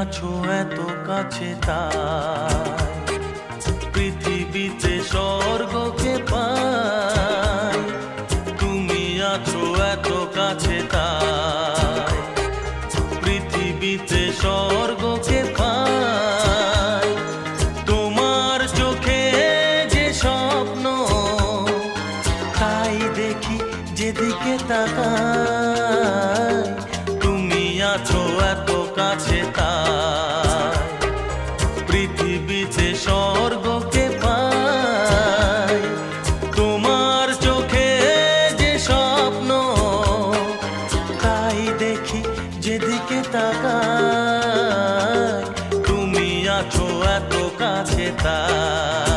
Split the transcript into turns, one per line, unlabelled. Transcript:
আছো এত কাছে তাই পৃথিবীতে স্বর্গকে পাই। তুমি আছো এত কাছে তাই পৃথিবীতে স্বর্গকে পাই। তোমার চোখে যে স্বপ্ন তাই দেখি যেদিকে তাকাই। তুমি আছো এত কাছে তাই পৃথিবীতে স্বর্গকে পাই। তোমার চোখে যে স্বপ্ন তাই দেখি যেদিকে তাকাই। তুমি আছো এত কাছে তাই।